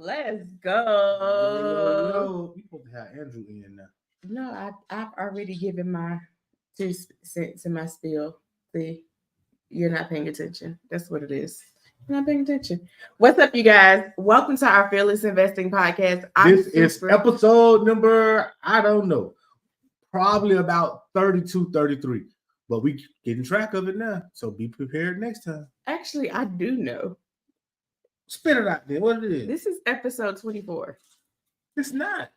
Let's Yo, go. we supposed to have Andrew in now. No, I've already given my 2 cents in my spiel. See, you're not paying attention. That's what it is. You're not paying attention. What's up, you guys? Welcome to our Fearless Investing Podcast. I'm This is super. episode number, I don't know, probably about 32, 33. But we getting track of it now. So be prepared next time. Actually, I do know. Spit it out there. What it is. This is episode 24. It's not.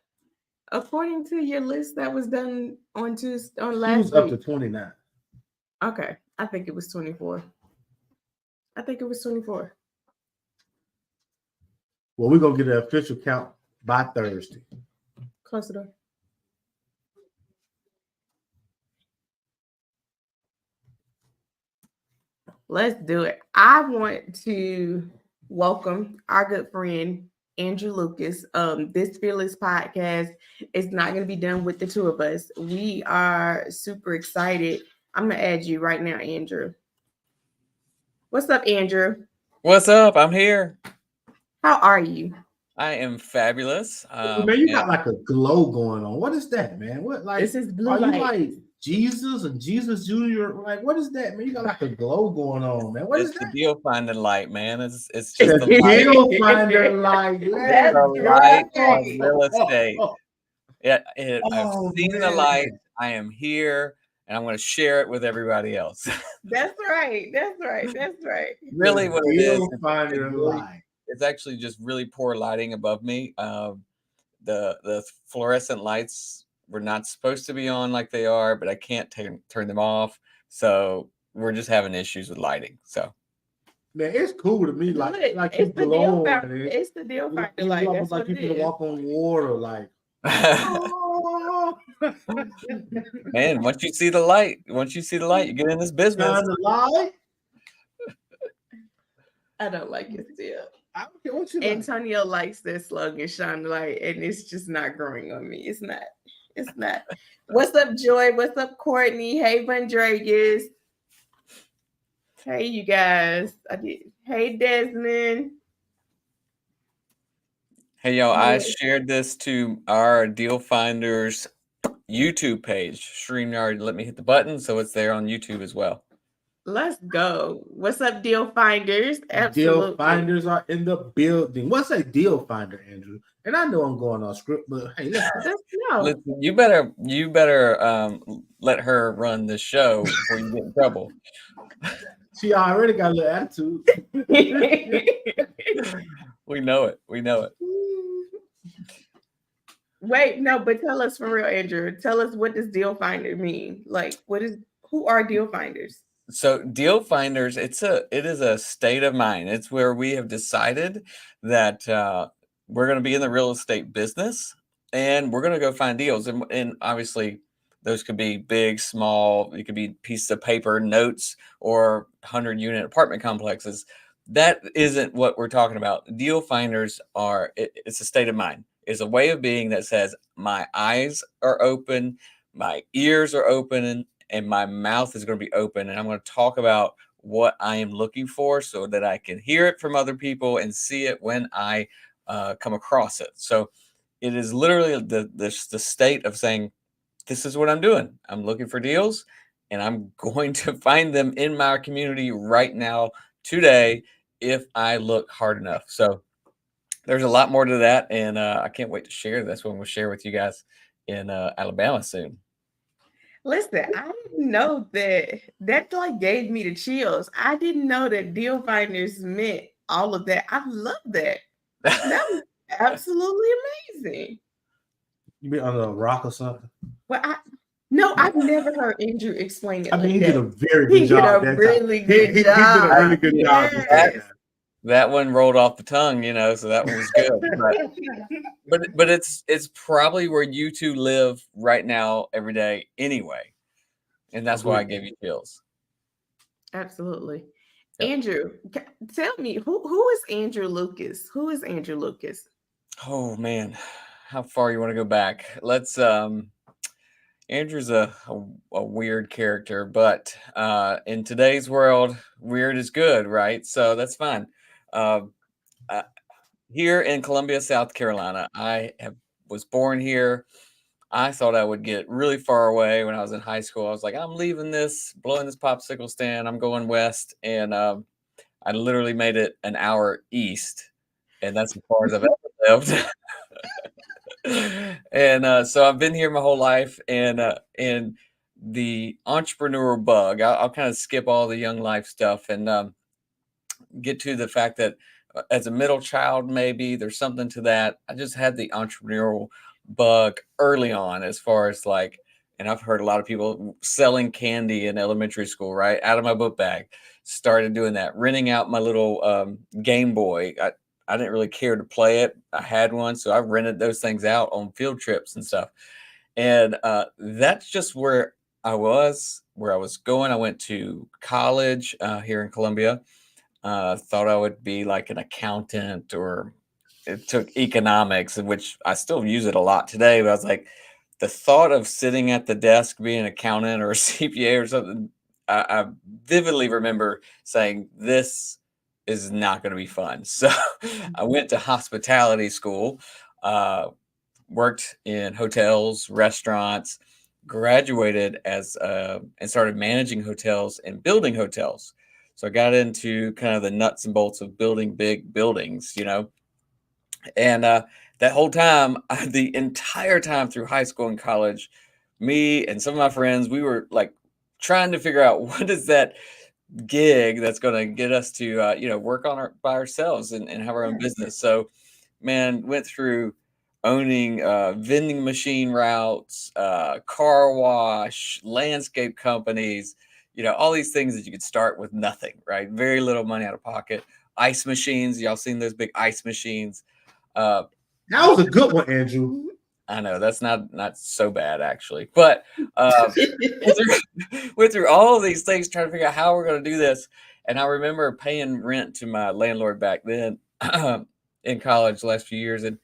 According to your list that was done on Tuesday, on She last was up to week. 29. Okay, I think it was 24. I think it was 24. Well, we're going to get an official count by Thursday. Close the door. Let's do it. I want to welcome our good friend Andrew Lucas. This Fearless podcast is not going to be done with the two of us. We are super excited. I'm gonna add you right now, Andrew. What's up, Andrew? What's up? I'm here. How are you? I am fabulous. Man, you got like a glow going on. What is that, man? What like This is blue are light. you like Jesus and Jesus Jr.? Like, what is that, man? You got like a glow going on, man. What is it's the that? deal finding light, man. It's just The the light, deal finder light. That's the light right. on real estate. I've Oh, seen the man. light. I am here, and I'm going to share it with everybody else. That's right. That's right. That's right. Really, The what it is, deal finder really- light. it's actually just really poor lighting above me. The fluorescent lights were not supposed to be on like they are, but I can't turn them off. So we're just having issues with lighting. So Man, it's cool to me. Like Look, you it's the deal glow on finder. it. It's the deal It's finder light. almost That's like what you it can is. walk on water. Like, oh, man, once you see the light, you get in this business. shine the light. I don't like it still. I don't care what you like. Antonio likes that slogan, shine the light, and it's just not growing on me. It's not. It's not. What's up, Joy? What's up, Courtney? Hey, Vandregas. Hey, you guys. Hey, Desmond. Hey, yo, I Yeah. shared this to our Deal Finders YouTube page. StreamYard let me hit the button, so it's there on YouTube as well. Let's go. What's up, deal finders? Deal Absolutely. finders are in the building. What's a deal finder, Andrew? And I know I'm going off script, but hey, listen. No. Listen, you better let her run the show before you get in trouble. She already got a little attitude. We know it. We know it. Wait, no, but tell us for real, Andrew. Tell us, what does deal finder mean? Like, who are deal finders? So Deal Finders, it is a state of mind. It's where we have decided that we're going to be in the real estate business and we're going to go find deals. And obviously those could be big, small, it could be pieces of paper, notes, or 100-unit apartment complexes. That isn't what we're talking about. Deal Finders it's a state of mind. It's a way of being that says my eyes are open, my ears are open, and my mouth is going to be open, and I'm going to talk about what I am looking for so that I can hear it from other people and see it when I come across it. So it is literally the state of saying, this is what I'm doing. I'm looking for deals, and I'm going to find them in my community right now, today, if I look hard enough. So there's a lot more to that, and I can't wait to share. That's what we'll share with you guys in Alabama soon. Listen, I didn't know that. That like gave me the chills. I didn't know that deal finders meant all of that. I love that. That was absolutely amazing. You been under a rock or something? Well, I've never heard Andrew explain it. I mean, like he that. did a very He good did job. a that really time. good He did job. a really good job. Yes. That one rolled off the tongue, so that one was good. But it's probably where you two live right now every day anyway. And that's why I gave you chills. Absolutely. Yep. Andrew, tell me, who is Andrew Lucas? Who is Andrew Lucas? Oh man, how far you want to go back? Let's Andrew's a weird character, but in today's world, weird is good, right? So that's fine. here in Columbia, South Carolina. Was born here. I thought I would get really far away when I was in high school. I was like, I'm leaving this, blowing this popsicle stand. I'm going west, and I literally made it an hour east, and that's as far as I've ever lived. And so I've been here my whole life, and the entrepreneurial bug. I'll kind of skip all the young life stuff and get to the fact that as a middle child, maybe there's something to that. I just had the entrepreneurial bug early on, as far as like, and I've heard a lot of people selling candy in elementary school, right? Out of my book bag. Started doing that, renting out my little Game Boy. I didn't really care to play it. I had one, so I rented those things out on field trips and stuff. And that's just where I was going. I went to college here in Columbia. Thought I would be like an accountant, or it took economics, in which I still use it a lot today. But I was like, the thought of sitting at the desk being an accountant or a CPA or something, I vividly remember saying, this is not going to be fun. So I went to hospitality school, uh, worked in hotels, restaurants, graduated as and started managing hotels and building hotels. So I got into kind of the nuts and bolts of building big buildings, and that whole time, the entire time through high school and college, me and some of my friends, we were like trying to figure out what is that gig that's going to get us to, work on by ourselves and have our own business. So, man, went through owning vending machine routes, car wash, landscape companies, all these things that you could start with nothing, right? Very little money out of pocket. Ice machines, y'all seen those big ice machines? Uh, That was a good one, Andrew. I know that's not so bad actually, but went through all of these things trying to figure out how we're going to do this. And I remember paying rent to my landlord back then in college the last few years, and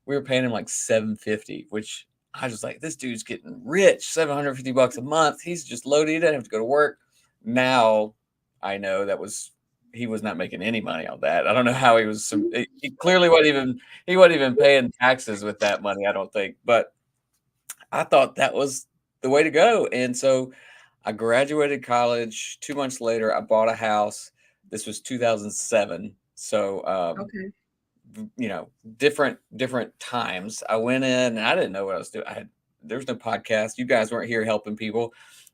we were paying him like $750, which I was just like, this dude's getting rich, $750 a month. He's just loaded. He doesn't have to go to work. Now I know he was not making any money on that. I don't know how he was. He clearly he wasn't even paying taxes with that money, I don't think. But I thought that was the way to go. And so I graduated college. 2 months later, I bought a house. This was 2007. So Okay. different times. I went in and I didn't know what I was doing. There was no podcast. You guys weren't here helping people.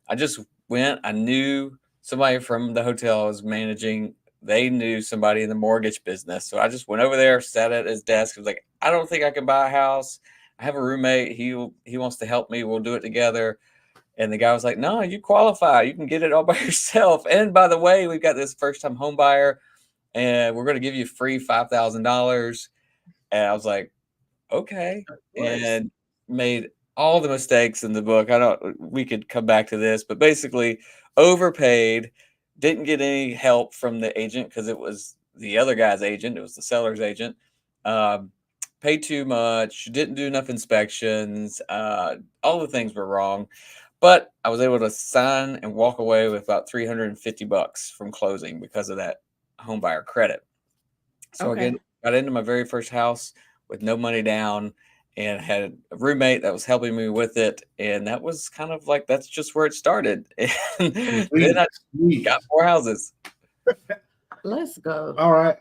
I just went. I knew somebody from the hotel I was managing. They knew somebody in the mortgage business. So I just went over there, sat at his desk. I was like, I don't think I can buy a house. I have a roommate. He wants to help me. We'll do it together. And the guy was like, no, you qualify. You can get it all by yourself. And by the way, we've got this first time home buyer, and we're going to give you free $5,000. And I was like, okay. And made all the mistakes in the book. We could come back to this, but basically overpaid, didn't get any help from the agent because it was the other guy's agent. It was the seller's agent. Paid too much, didn't do enough inspections. All the things were wrong, but I was able to sign and walk away with about $350 from closing because of that home buyer credit. So Okay. again, got into my very first house with no money down, and had a roommate that was helping me with it. And that was kind of like, that's just where it started. And then I Sweet. got 4 houses. Let's go. All right.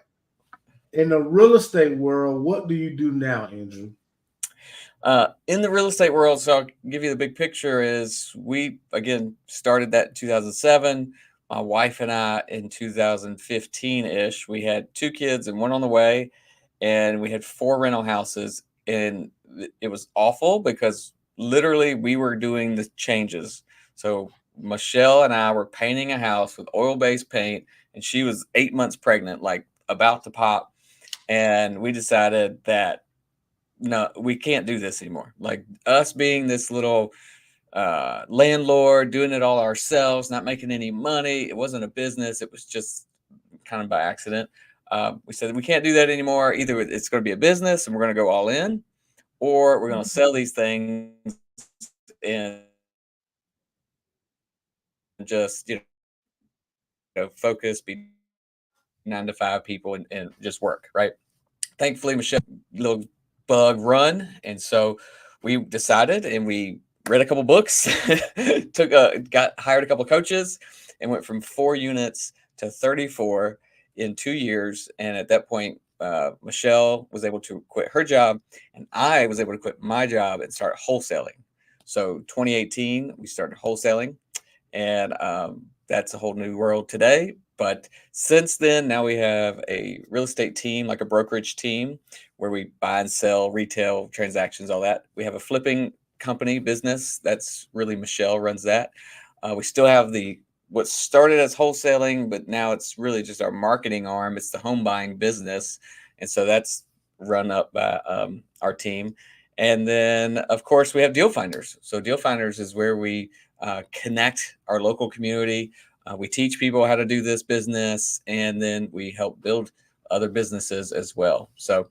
In the real estate world, what do you do now, Andrew? In the real estate world, so I'll give you the big picture, is we, again, started that in 2007. My wife and I, in 2015-ish, we had 2 kids and 1 on the way, and we had 4 rental houses. And it was awful because literally we were doing the changes. So Michelle and I were painting a house with oil-based paint, and she was 8 months pregnant, like about to pop. And we decided that no, we can't do this anymore. Like, us being this little landlord, doing it all ourselves, not making any money. It wasn't a business. It was just kind of by accident. We said we can't do that anymore. Either it's going to be a business and we're going to go all in, or we're going to sell these things and just focus, be 9 to 5 people, and just work, right? thankfully Michelle little bug run, and so we decided, and we read a couple books, got hired a couple coaches, and went from 4 units to 34 in 2 years. And at that point, Michelle was able to quit her job, and I was able to quit my job and start wholesaling. So 2018, we started wholesaling, and that's a whole new world today. But since then, now we have a real estate team, like a brokerage team, where we buy and sell retail transactions, all that. We have a flipping company business. That's really Michelle runs that. We still have what started as wholesaling, but now it's really just our marketing arm. It's the home buying business. And so that's run up by our team. And then, of course, we have Deal Finders. So Deal Finders is where we connect our local community. We teach people how to do this business, and then we help build other businesses as well. So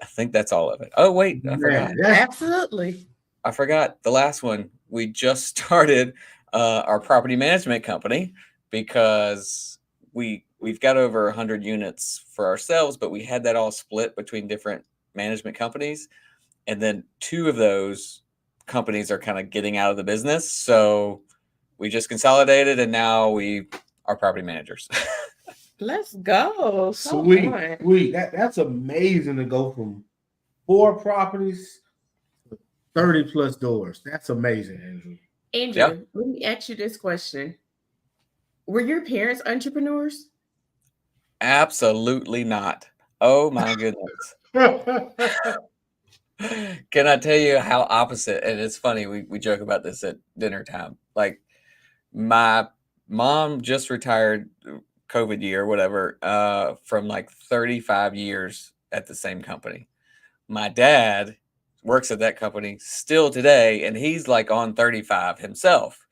I think that's all of it. Oh, wait, I forgot. Absolutely. I forgot the last one. We just started our property management company because we've got over 100 units for ourselves, but we had that all split between different management companies. And then 2 of those companies are kind of getting out of the business. So we just consolidated, and now we are property managers. Let's go. So Sweet, fun. sweet. That's amazing to go from 4 properties to 30 plus doors. That's amazing, Andrew. Andrew, let me ask you this question. Were your parents entrepreneurs? Absolutely not. Oh my goodness. Can I tell you how opposite? And it's funny, we joke about this at dinner time. Like, my mom just retired COVID year, whatever, from like 35 years at the same company. My dad works at that company still today, and he's like on 35 himself.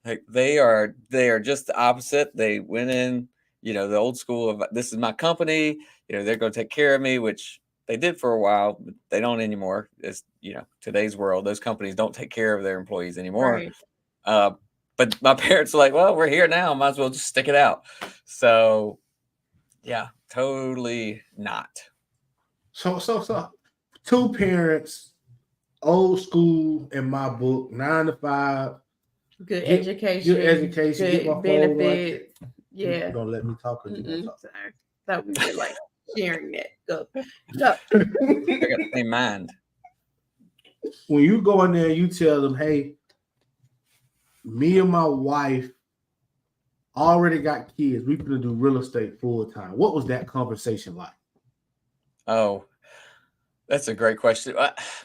Like, they are just the opposite. They went in, the old school of, this is my company, they're going to take care of me, which they did for a while, but they don't anymore. It's, today's world, those companies don't take care of their employees anymore. Right. But my parents are like, well, we're here now, might as well just stick it out. So yeah, totally not. So 2 parents, old school in my book, 9 to 5. Good Get education. Good education. Get my Good benefits. Yeah. Don't let me talk. Or you gonna talk. Sorry. Thought we were like sharing that. Go. I got the same mind. When you go in there, you tell them, hey, me and my wife already got kids. We're going to do real estate full time. What was that conversation like? Oh, that's a great question.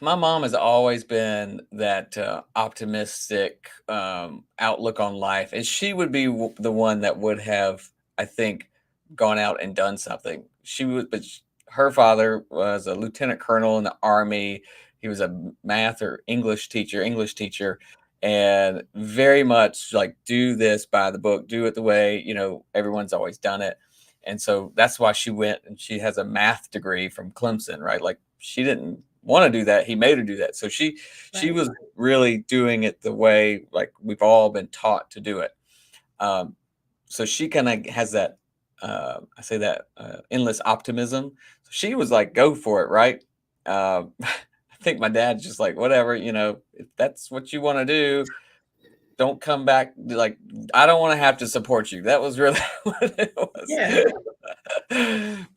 My mom has always been that optimistic outlook on life. And she would be the one that would have, I think, gone out and done something. But her father was a lieutenant colonel in the Army. He was a math or English teacher, and very much like, do this by the book, do it the way, everyone's always done it. And so that's why she went, and she has a math degree from Clemson, right? Like, she didn't want to do that. He made her do that. So she was really doing it the way, like, we've all been taught to do it. So she kind of has that, I say that endless optimism. So she was like, go for it. Right. I think my dad's just like, whatever, if that's what you want to do, don't come back. Like, I don't want to have to support you. That was really what it was. Yeah.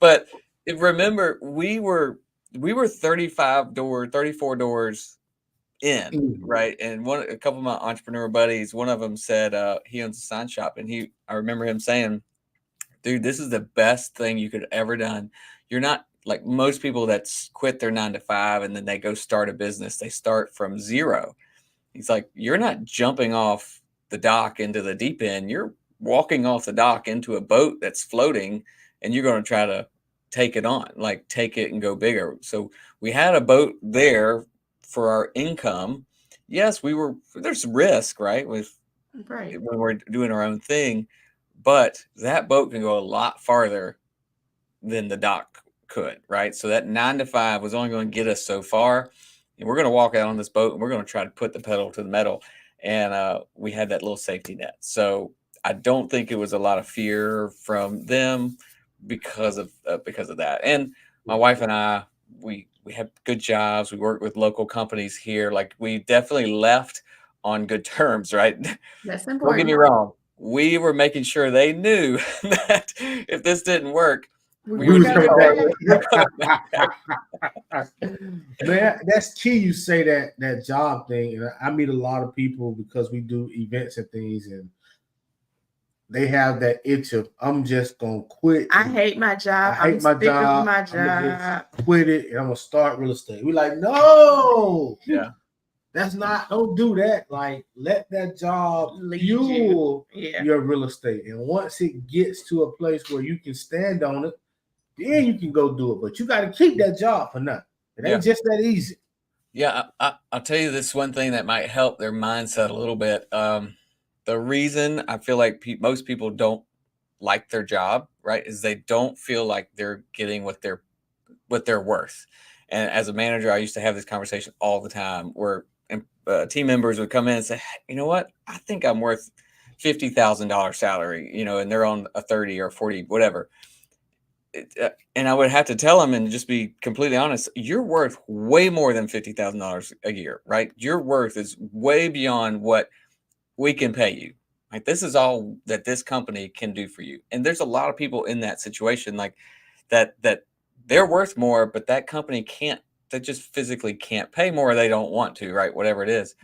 But remember, we were 34 doors in, right? And a couple of my entrepreneur buddies, one of them said he owns a sign shop, and I remember him saying, dude, this is the best thing you could have ever done. You're not like most people that quit their 9 to 5 and then they go start a business. They start from zero. He's like, you're not jumping off the dock into the deep end. You're walking off the dock into a boat that's floating, and you're going to try to take it on, like take it and go bigger. So we had a boat there for our income. Yes, there's risk, right? When we're doing our own thing, but that boat can go a lot farther than the dock could, right? So that 9 to 5 was only going to get us so far. And we're going to walk out on this boat, and we're going to try to put the pedal to the metal. And we had that little safety net. So I don't think it was a lot of fear from them because of that. And my wife and I, we have good jobs. We work with local companies here. Like we definitely left on good terms, right? That's Don't get me important. wrong. We were making sure they knew that if this didn't work, we We would was be coming going. back. Man, that's key. You say that job thing, and I meet a lot of people because we do events and things, and they have that itch of I'm just gonna quit. I hate my job. I hate I'm my sick of job. my I'm gonna job. just quit it, and I'm gonna start real estate. We're like, no, Yeah. that's not. Don't do that. Like, let that job Lead you. fuel Yeah. your real estate, and once it gets to a place where you can stand on it, then you can go do it. But you got to keep that job for nothing. It ain't just that easy. Yeah, I'll tell you this one thing that might help their mindset a little bit. The reason I feel like most people don't like their job, right, is they don't feel like they're getting what they're worth. And as a manager, I used to have this conversation all the time where team members would come in and say, "Hey, you know what? I think I'm worth $50,000 salary, and they're on a 30 or 40, whatever." And I would have to tell them and just be completely honest, you're worth way more than $50,000 a year, right? Your worth is way beyond what we can pay you. Like this is all that this company can do for you. And there's a lot of people in that situation like that they're worth more, but that company can't, they just physically can't pay more. They don't want to, right? Whatever it is.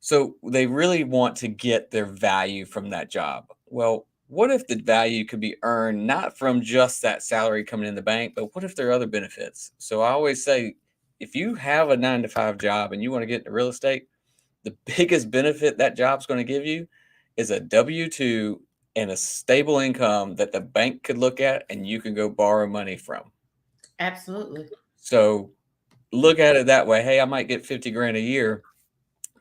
So they really want to get their value from that job. Well, what if the value could be earned not from just that salary coming in the bank, but what if there are other benefits? So I always say, if you have a 9-to-5 job and you want to get into real estate, the biggest benefit that job's going to give you is a W-2 and a stable income that the bank could look at and you can go borrow money from. Absolutely. So look at it that way. Hey, I might get 50 grand a year,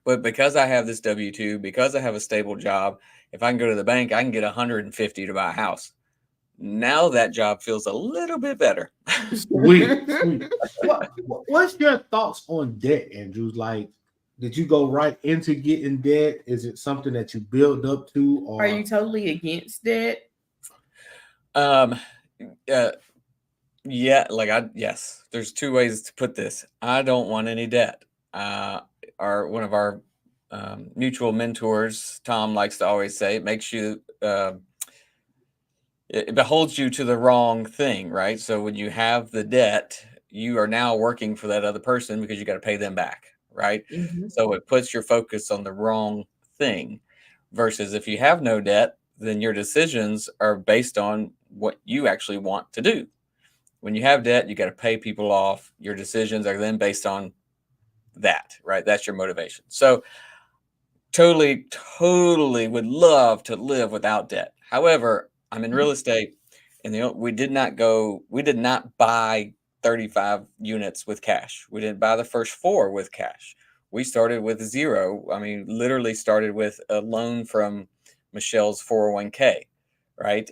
but because I have this W-2, because I have a stable job, if I can go to the bank, I can get 150 to buy a house. Now that job feels a little bit better. Sweet. What's your thoughts on debt, Andrews? Like, did you go right into getting debt? Is it something that you build up to, or Are you totally against that? Yeah, yes. There's two ways to put this. I don't want any debt. One of our mutual mentors, Tom, likes to always say, it makes you it beholds you to the wrong thing, right? So when you have the debt, you are now working for that other person because you got to pay them back, right? Mm-hmm. So it puts your focus on the wrong thing. Versus if you have no debt, then your decisions are based on what you actually want to do. When you have debt, you got to pay people off. Your decisions are then based on that, right? That's your motivation. So totally would love to live without debt. However, I'm in real estate and we did not buy 35 units with cash. We didn't buy the first 4 with cash. We started with 0. I mean, literally started with a loan from Michelle's 401k, right?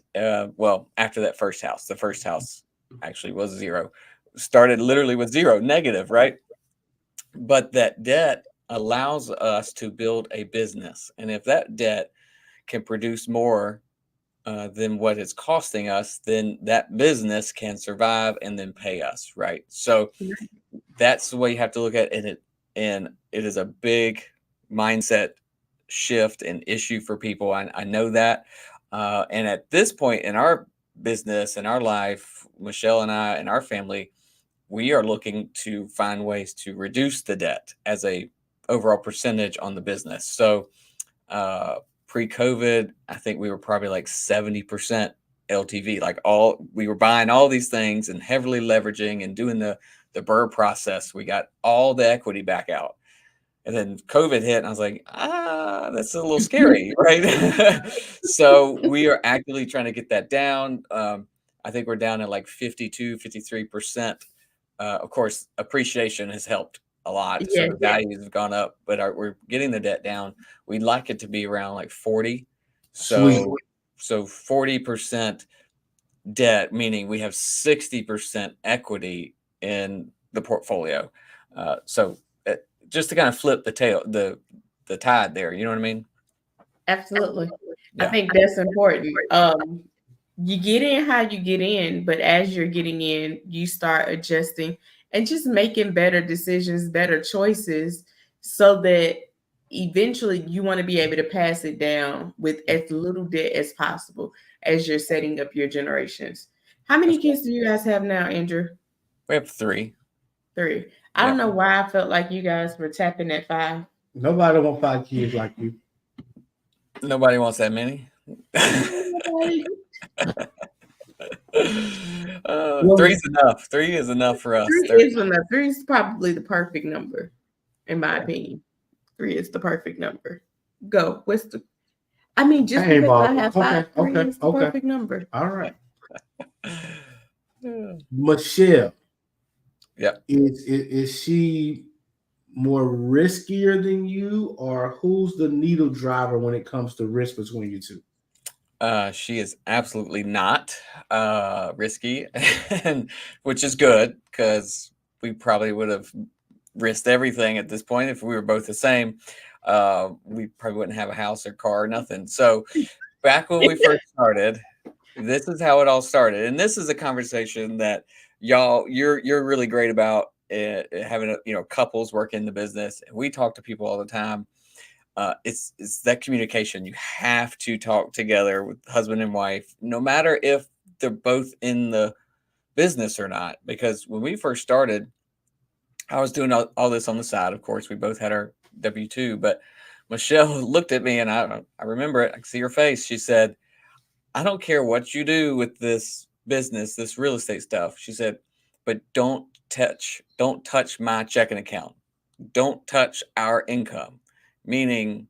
Well, after that first house, the first house actually was 0. Started literally with 0, negative, right? But that debt allows us to build a business. And if that debt can produce more than what it's costing us, then that business can survive and then pay us, right? So that's the way you have to look at it. And it is a big mindset shift and issue for people. I know that. And at this point in our business and our life, Michelle and I and our family, we are looking to find ways to reduce the debt as a overall percentage on the business. So pre-COVID, I think we were probably like 70% LTV. Like we were buying all these things and heavily leveraging and doing the BRRRR process. We got all the equity back out. And then COVID hit and I was like, that's a little scary, right? So we are actively trying to get that down. I think we're down at like 52, 53%. Of course, appreciation has helped a lot. Yeah, So the values have gone up, but we're getting the debt down. We'd like it to be around like 40. So 40% debt, meaning we have 60% equity in the portfolio. So just to kind of flip the tide there, you know what I mean? absolutely. Yeah. I think that's important. you get in how you get in, but as you're getting in, you start adjusting and just making better decisions, better choices, so that eventually you want to be able to pass it down with as little debt as possible as you're setting up your generations. How many That's right. kids do you guys have now, Andrew? We have 3. 3. I don't Yep. know why I felt like you guys were tapping at 5. Nobody want 5 kids like you. Nobody wants that many. Nobody. Well, 3's enough. 3 is enough for us. 3 There- is enough. 3 is probably the perfect number, in my opinion. 3 is the perfect number. Go. What's the? I mean, just I ain't because I bothered. have Okay, 5, 3 okay, is the okay. perfect number. All right. Michelle, Yeah. is she more riskier than you, or who's the needle driver when it comes to risk between you two? She is absolutely not risky, and which is good because we probably would have risked everything at this point if we were both the same. We probably wouldn't have a house or car or nothing. So back when we first started, this is how it all started, and this is a conversation that you're really great about having couples work in the business, and we talk to people all the time. It's that communication. You have to talk together with husband and wife, no matter if they're both in the business or not. Because when we first started, I was doing all this on the side. Of course, we both had our W-2, but Michelle looked at me, and I remember it. I can see her face. She said, "I don't care what you do with this business, this real estate stuff." She said, "But don't touch my checking account. Don't touch our income." Meaning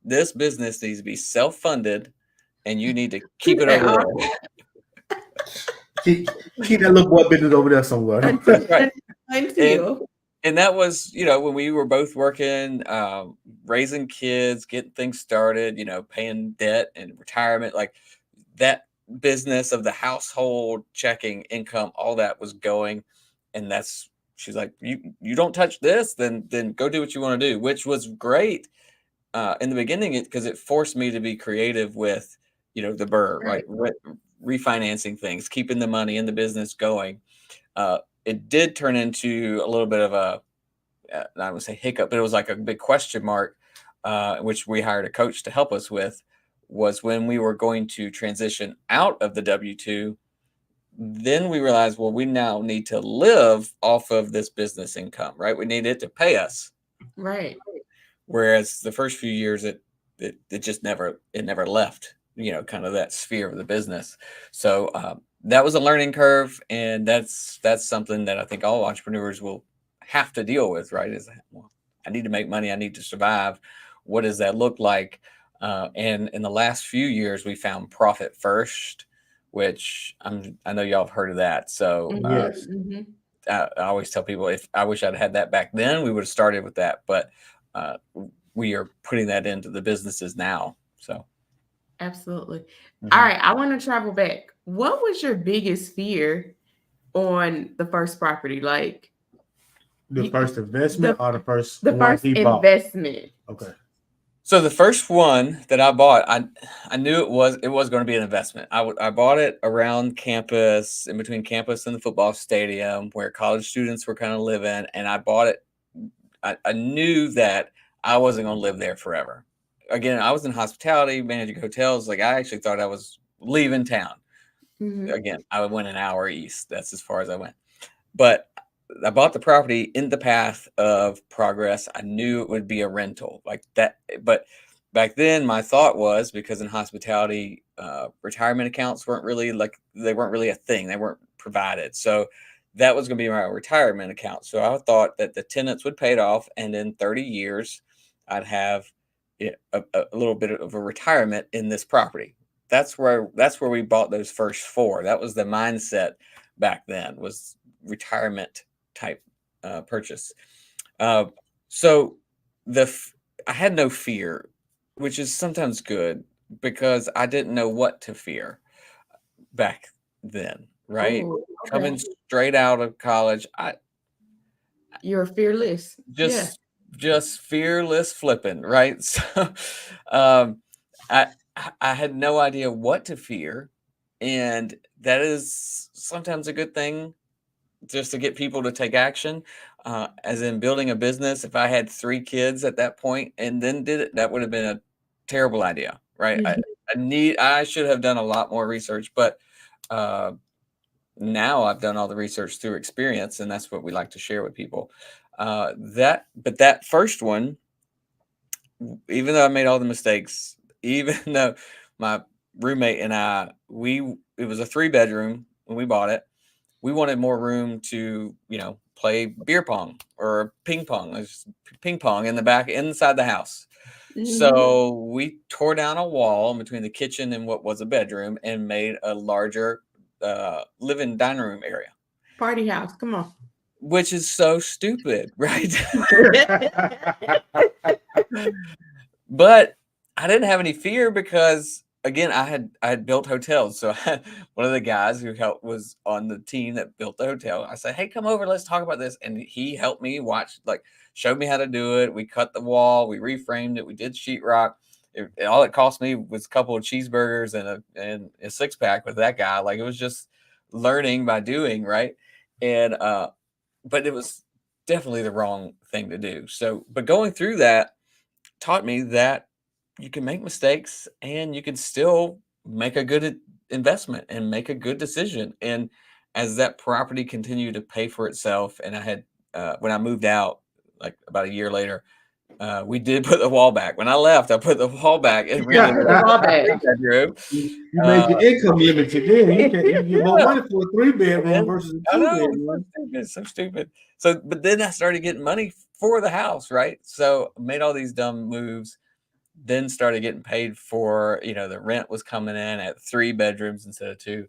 this business needs to be self-funded and you need to keep it over there. Keep that little boy business over there somewhere. Until, Right. until. And that was, when we were both working, raising kids, getting things started, paying debt and retirement, like that business of the household checking income, all that was going. And she's like, you don't touch this, then go do what you want to do, which was great. In the beginning, because it forced me to be creative with, the BRRRR, Right. like refinancing things, keeping the money in the business going. It did turn into a little bit of I would say hiccup, but it was like a big question mark, which we hired a coach to help us with, was when we were going to transition out of the W-2. Then we realized, well, we now need to live off of this business income, right? We need it to pay us. Right. Whereas the first few years, it just never left, kind of that sphere of the business. So that was a learning curve, and that's something that I think all entrepreneurs will have to deal with, right? Is, well, I need to make money, I need to survive. What does that look like? And in the last few years, we found profit first, which I know y'all have heard of that. So Yes. I always tell people, if I wish I'd had that back then, we would have started with that. But we are putting that into the businesses now. So Absolutely. All right. I want to travel back. What was your biggest fear on the first property? Like The first investment or the first the one first he bought? investment. Okay. So the first one that I bought, I knew it was going to be an investment. I bought it around campus, in between campus and the football stadium, where college students were kind of living, and I bought it. I knew that I wasn't going to live there forever. Again, I was in hospitality, managing hotels. Like, I actually thought I was leaving town. Again, I went an hour east. That's as far as I went. But I bought the property in the path of progress. I knew it would be a rental like that. But back then, my thought was, because in hospitality, retirement accounts weren't really a thing. They weren't provided. So that was going to be my retirement account. So I thought that the tenants would pay it off, and in 30 years, I'd have a little bit of a retirement in this property. That's where we bought those first 4. That was the mindset back then, was retirement type purchase. So I had no fear, which is sometimes good, because I didn't know what to fear back then, right? Ooh, okay. Coming straight out of college, You're fearless. just fearless flipping, right? So I had no idea what to fear. And that is sometimes a good thing, just to get people to take action. As in building a business, if I had 3 kids at that point and then did it, that would have been a terrible idea, right? Mhm. I should have done a lot more research, but uh, now I've done all the research through experience, and that's what we like to share with people. But that first one, even though I made all the mistakes, even though my roommate and it was a 3-bedroom when we bought it. We wanted more room to, play beer pong or ping pong. There's ping pong in the back inside the house. Mhm. So we tore down a wall in between the kitchen and what was a bedroom and made a larger living dining room area, Party house. Come on. which is so stupid, right? But I didn't have any fear because, again, I had built hotels. So one of the guys who was on the team that built the hotel. I said, "Hey, come over, let's talk about this." And he helped me showed me how to do it. We cut the wall, we reframed it, we did sheetrock. All it cost me was a couple of cheeseburgers and a 6-pack with that guy. Like, it was just learning by doing, right? And but it was definitely the wrong thing to do. So, but going through that taught me that you can make mistakes and you can still make a good investment and make a good decision. And as that property continued to pay for itself, and I had when I moved out, like about a year later, we did put the wall back. When I left, I put the wall back and rented The wall a back. bedroom. You made your income limited. Then you get more Yeah. money for a 3-bedroom And versus a I know, it's so 2-bedroom. stupid, so stupid. So, but then I started getting money for the house, right? So made all these dumb moves, then started getting paid for, the rent was coming in at 3 bedrooms instead of 2,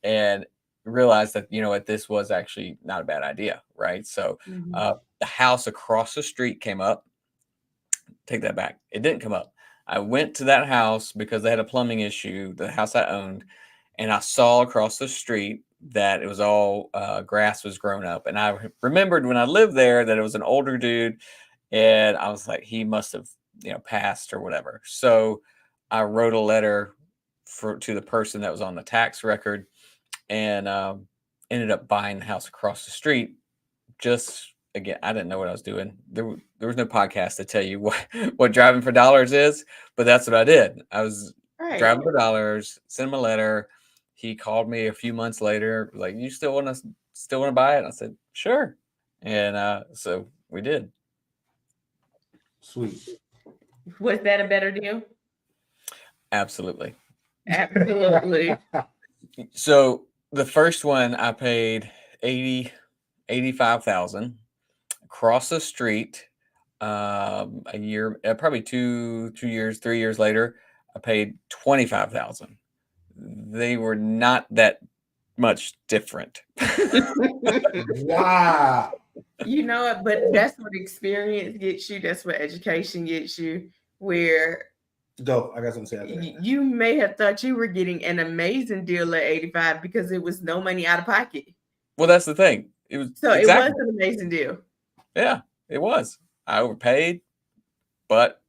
and realized that, what, this was actually not a bad idea, right? So Mhm. the house across the street came up. Take that back. It didn't come up. I went to that house because they had a plumbing issue, the house I owned, and I saw across the street that it was all grass was grown up. And I remembered when I lived there that it was an older dude, and I was like, he must have, passed or whatever. So I wrote a letter to the person that was on the tax record, and ended up buying the house across the street. Just, again, I didn't know what I was doing. There was no podcast to tell you what driving for dollars is, but that's what I did. I was Right. driving for dollars, sent him a letter. He called me a few months later, like, "You still want to buy it?" And I said, "Sure." And so we did. Sweet. Was that a better deal? Absolutely. Absolutely. So the first one I paid 85,000 across the street. A year, probably 2 years, 3 years later, I paid 25,000. They were not that much different. Wow. You know what? But that's what experience gets you. That's what education gets you. Where Go. I got something to say after that. you may have thought you were getting an amazing deal at 85 because it was no money out of pocket. Well, that's the thing. It was So exactly. it was an amazing deal. Yeah, it was. I overpaid, but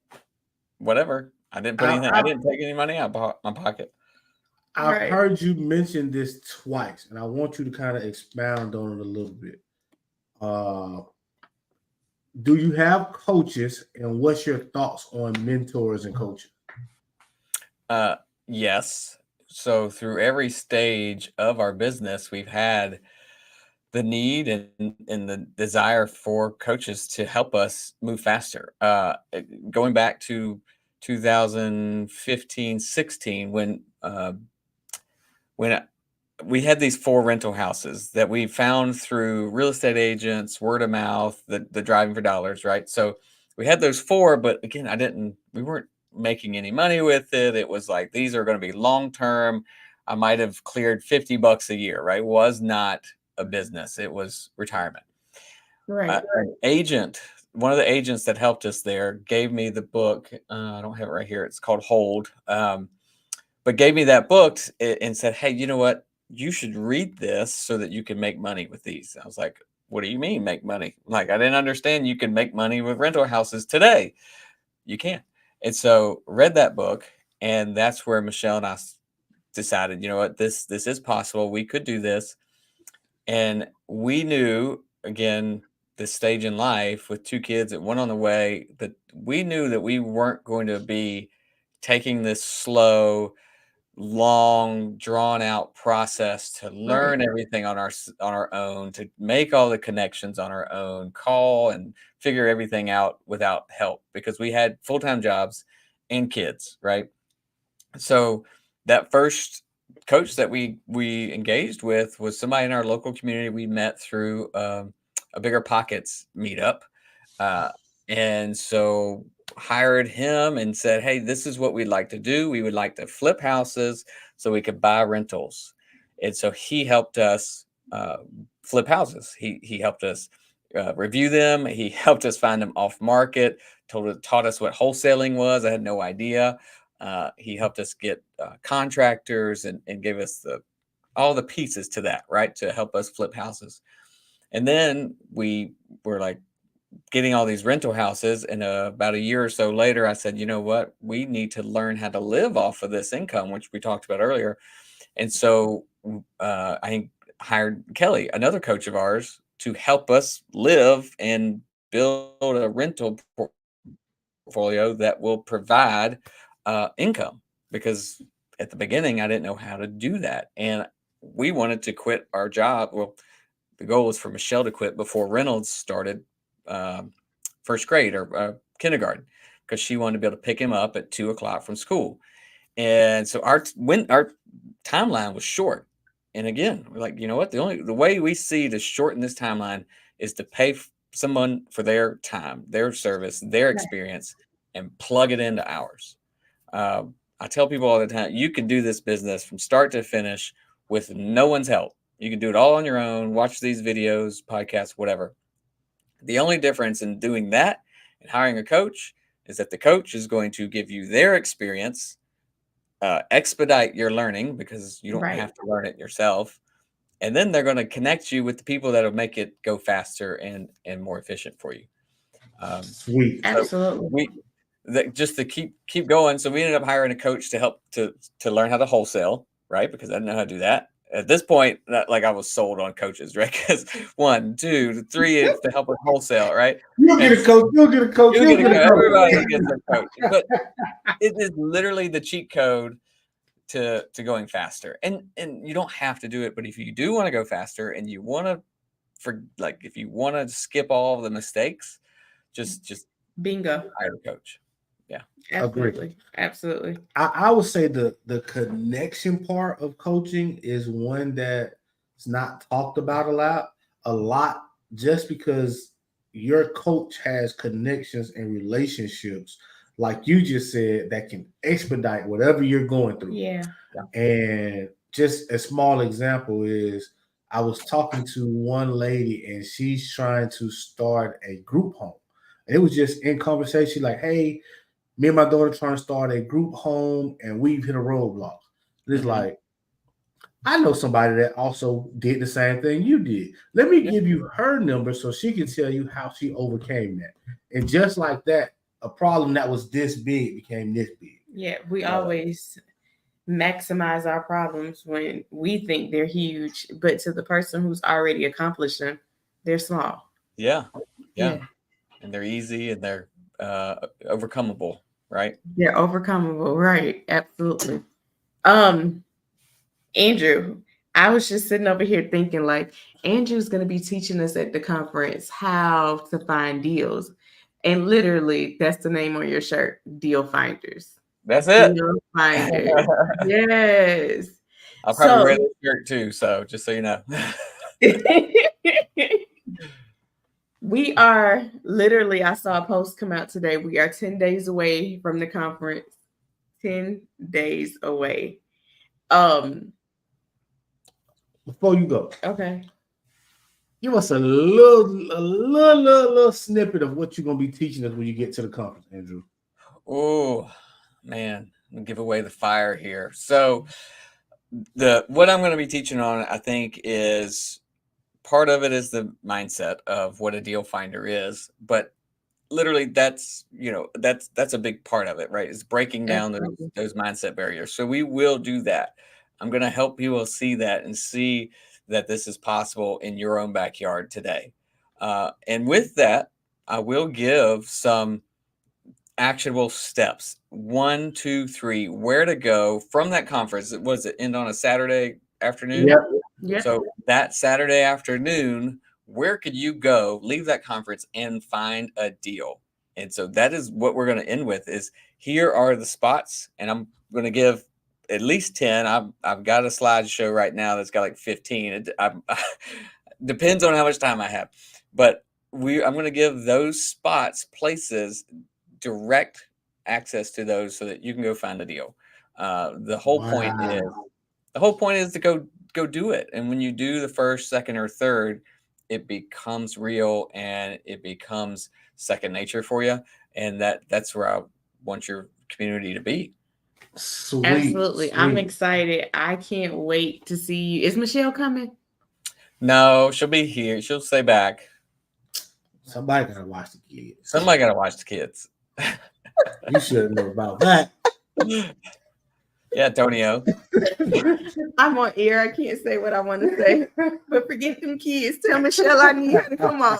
whatever. I didn't put anything. I didn't take any money out of my pocket. I've Right. heard you mention this twice, and I want you to kind of expound on it a little bit. Do you have coaches, and what's your thoughts on mentors and coaches? Yes. So through every stage of our business, we've had the need and the desire for coaches to help us move faster. Going back to 2015, 16, when we had these 4 rental houses that we found through real estate agents, word of mouth, the driving for dollars, right? So we had those 4, but again, we weren't making any money with it. It was like, these are going to be long-term. I might have cleared $50 a year, right? It was not a business. It was retirement. Right. An agent, one of the agents that helped us there, gave me the book. I don't have it right here. It's called Hold. But gave me that book and said, "Hey, you know what? You should read this so that you can make money with these." I was like, "What do you mean make money?" Like, I didn't understand you can make money with rental houses today. You can. And so read that book, and that's where Michelle and I decided, you know what, this is possible. We could do this. And we knew, again, this stage in life with 2 kids and one on the way, that we knew that we weren't going to be taking this slow, long, drawn out process to learn Right. everything on our own, to make all the connections on our own, call and figure everything out without help, because we had full-time jobs and kids, right? So that first coach that we engaged with was somebody in our local community we met through a Bigger Pockets meetup, uh, and so hired him and said, "Hey, this is what we'd like to do. We would like to flip houses so we could buy rentals." And so he helped us flip houses. He helped us review them. He helped us find them off market. Taught us what wholesaling was. I had no idea. He helped us get contractors and gave us all the pieces to that, right, to help us flip houses. And then we were like getting all these rental houses. And about a year or so later, I said, you know what? We need to learn how to live off of this income, which we talked about earlier. And so I hired Kelly, another coach of ours, to help us live and build a rental portfolio that will provide income, because at the beginning I didn't know how to do that, and we wanted to quit our job. Well, the goal was for Michelle to quit before Reynolds started um, first grade or kindergarten, because she wanted to be able to pick him up at 2 o'clock from school. And so when our timeline was short, and again, we're like, you know what, the way we see to shorten this timeline is to pay someone for their time, their service, their Right. experience, and plug it into ours. I tell people all the time, you can do this business from start to finish with no one's help. You can do it all on your own, watch these videos, podcasts, whatever. The only difference in doing that and hiring a coach is that the coach is going to give you their experience, expedite your learning because you don't Right. have to learn it yourself. And then they're going to connect you with the people that'll make it go faster and more efficient for you. Sweet. So Absolutely. we just to keep going. So we ended up hiring a coach to help to learn how to wholesale, right? Because I didn't know how to do that. At this point, like I was sold on coaches, right? Because 1, 2, 3 is to help with wholesale, right? You'll get a coach. You'll get a coach. You'll You'll get a get a coach. coach. Everybody gets a coach, but it is literally the cheat code to going faster. And you don't have to do it, but if you do want to go faster and you want to if you want to skip all of the mistakes, just Bingo. hire a coach. Yeah. Agree. Absolutely. Absolutely. I would say the connection part of coaching is one that's not talked about a lot, just because your coach has connections and relationships, like you just said, that can expedite whatever you're going through. Yeah. And just a small example is I was talking to one lady and she's trying to start a group home. And it was just in conversation, like, hey, me and my daughter trying to start a group home and we've hit a roadblock. And it's Mhm. like, I know somebody that also did the same thing you did. Let me Yeah. give you her number so she can tell you how she overcame that. And just like that, a problem that was this big became this big. Yeah. We always maximize our problems when we think they're huge, but to the person who's already accomplished them, they're small. Yeah. Yeah. And they're easy and they're overcomable, right? They're overcomable. Right. Absolutely. Andrew, I was just sitting over here thinking, like, Andrew's going to be teaching us at the conference how to find deals. And literally, that's the name on your shirt, Deal Finders. That's it. Deal Finders. Yes. I'll probably wear So, this shirt too. So just so you know. we are literally, I saw a post come out today. We are 10 days away from the conference. 10 days away. Before you go, Okay. give us a little snippet of what you're gonna be teaching us when you get to the conference, Andrew. Oh man, I'm gonna give away the fire here. So what I'm going to be teaching on, I think, is part of it is the mindset of what a deal finder is, but literally that's a big part of it, right? Is breaking down Absolutely. those mindset barriers. So we will do that. I'm going to help people see that and see that this is possible in your own backyard today. And with that, I will give some actionable steps. 1, 2, 3, where to go from that conference. Was it end on a Saturday afternoon? Yep. Yeah. So that Saturday afternoon, where could you go, leave that conference and find a deal? And so that is what we're going to end with is here are the spots. And I'm going to give at least 10. I've got a slideshow right now that's got like 15. Depends on how much time I have. But I'm going to give those spots, places, direct access to those so that you can go find a deal. The whole point is to go do it. And when you do the first, second, or third, it becomes real and it becomes second nature for you. And that's where I want your community to be. Sweet. Absolutely. Sweet. I'm excited. I can't wait to see you. Is Michelle coming? No, she'll be here. She'll stay back. Somebody gotta watch the kids. Somebody got to watch the kids. You should know about that. Yeah, Tonio. I'm on air. I can't say what I want to say. But forget them kids. Tell Michelle I need her to come on.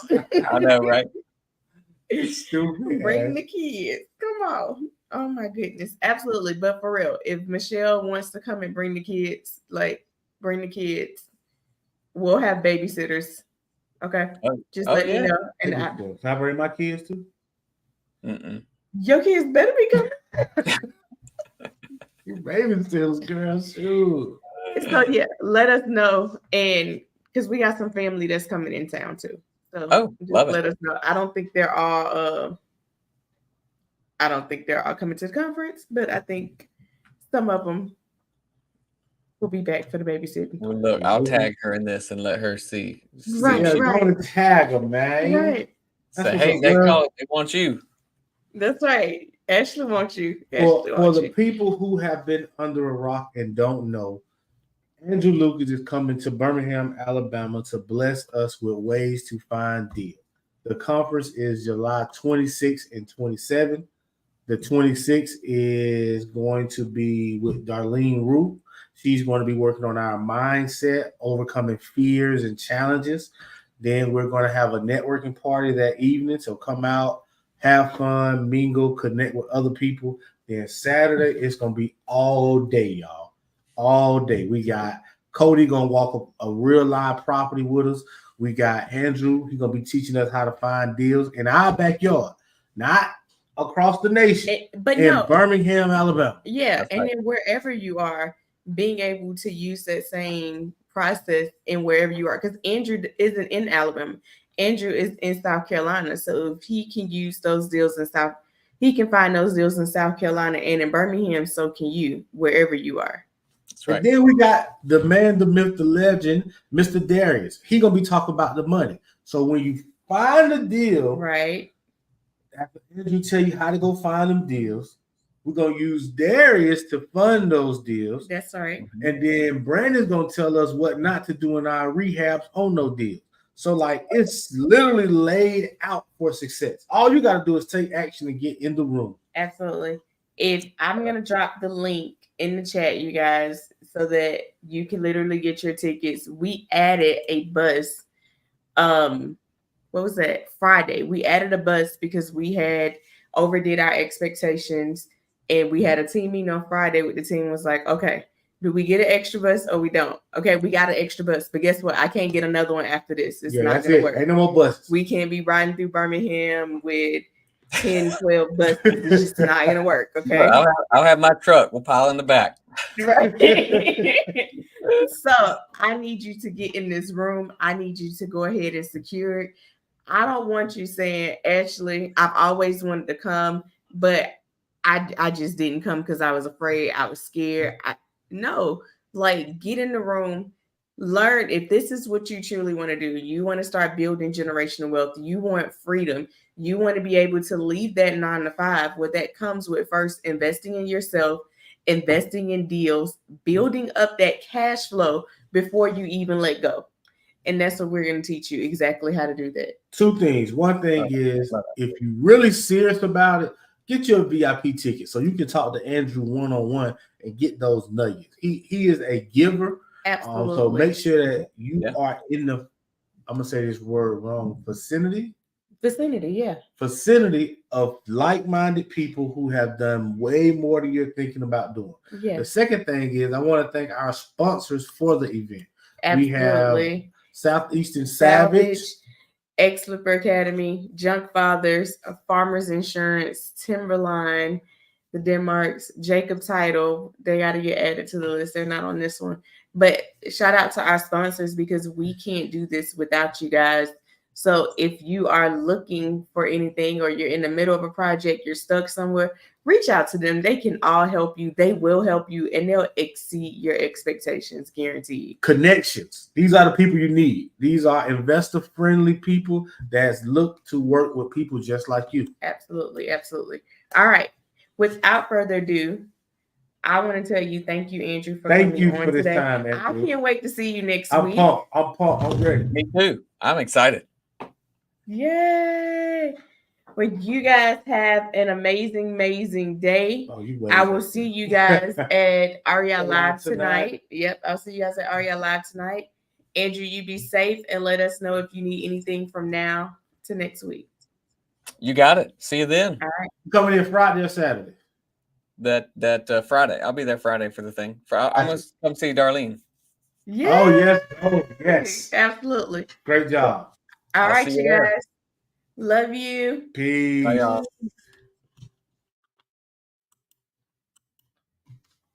I know, right? Stupid. Bring the kids. Come on. Oh my goodness. Absolutely. But for real, if Michelle wants to come and bring the kids, bring the kids. We'll have babysitters. Okay. Just let me know. And Can I bring my kids too? your kids better be coming. You babysitters, girl. Shoot. So yeah, let us know. And because we got some family that's coming in town too. So love it. Let us know. I don't think they're all coming to the conference, but I think some of them will be back for the babysitting. Well, look, I'll tag her in this and let her see. Right, Yeah, right. going to tag them, man. Right. Say, hey, they want you. That's right. Ashley wants you. For the people who have been under a rock and don't know, Andrew Lucas is coming to Birmingham, Alabama to bless us with ways to find deals. The conference is July 26th and 27th. The 26th is going to be with Darlene Root. She's going to be working on our mindset, overcoming fears and challenges. Then we're going to have a networking party that evening. So come out, have fun, mingle, connect with other people. Then Saturday, it's going to be all day, y'all. All day. We got Cody going to walk a real live property with us. We got Andrew. He's going to be teaching us how to find deals in our backyard, not across the nation, but in Birmingham, Alabama. Yeah, That's and right. then wherever you are, being able to use that same process in wherever you are, because Andrew isn't in Alabama. Andrew is in South Carolina. So if he can use those deals he can find those deals in South Carolina and in Birmingham, so can you, wherever you are. That's right. And then we got the man, the myth, the legend, Mr. Darius. He gonna be talking about the money. So when you find a deal, right, after Andrew tell you how to go find them deals, we're gonna use Darius to fund those deals. That's right. And then Brandon's gonna tell us what not to do in our rehabs on no deals. So it's literally laid out for success. All you gotta do is take action and get in the room. Absolutely. If I'm going to drop the link in the chat, you guys, so that you can literally get your tickets. We added a bus. What was that? Friday. We added a bus because we had overdid our expectations, and we had a team meeting on Friday with the team. Was like, okay, do we get an extra bus or we don't? Okay, we got an extra bus, but guess what? I can't get another one after this. It's not going to work. Ain't no more buses. We can't be riding through Birmingham with 10, 12 buses. It's just not going to work. Okay. Well, I'll have my truck. We'll pile in the back. Right. So I need you to get in this room. I need you to go ahead and secure it. I don't want you saying, Ashley, I've always wanted to come, but I just didn't come because I was afraid. I was scared. No, get in the room. Learn if this is what you truly want to do. You want to start building generational wealth. You want freedom. You want to be able to leave that 9-to-5. What that comes with first, investing in yourself, investing in deals, building up that cash flow before you even let go. And that's what we're going to teach you exactly how to do that. Two things. One thing is, if you're really serious about it, get your VIP ticket so you can talk to Andrew one-on-one and get those nuggets. He is a giver. Absolutely. So make sure that you Yeah. are in the, I'm gonna say this word wrong, vicinity Yeah. of like-minded people who have done way more than you're thinking about doing. Yes. The second thing is I want to thank our sponsors for the event. Absolutely. We have Southeastern Savage, X-Flipper Academy, Junk Fathers, Farmers Insurance, Timberline, the Denmarks, Jacob Title. They got to get added to the list. They're not on this one. But shout out to our sponsors because we can't do this without you guys. So if you are looking for anything or you're in the middle of a project, you're stuck somewhere, reach out to them. They can all help you. They will help you and they'll exceed your expectations, guaranteed. Connections. These are the people you need. These are investor-friendly people that look to work with people just like you. Absolutely. Absolutely. All right. Without further ado, I want to tell you thank you, Andrew, for Thank coming you on for this today. time, I Andrew. can't wait to see you next I'm week. pumped. I'm ready. Me too. I'm excited. Yay! Well, you guys have an amazing day. Oh, you I will see you guys at REI Live Tonight. tonight. Yep, I'll see you guys at REI Live tonight. Andrew, you be safe and let us know if you need anything from now to next week. You got it. See you then. All right. You coming in Friday or Saturday? That Friday. I'll be there Friday for the thing. I'm gonna come see Darlene. Yeah. Oh yes. Oh yes. Absolutely. Great job. All I'll right, see you you there. guys. Love you. Peace. Bye, y'all.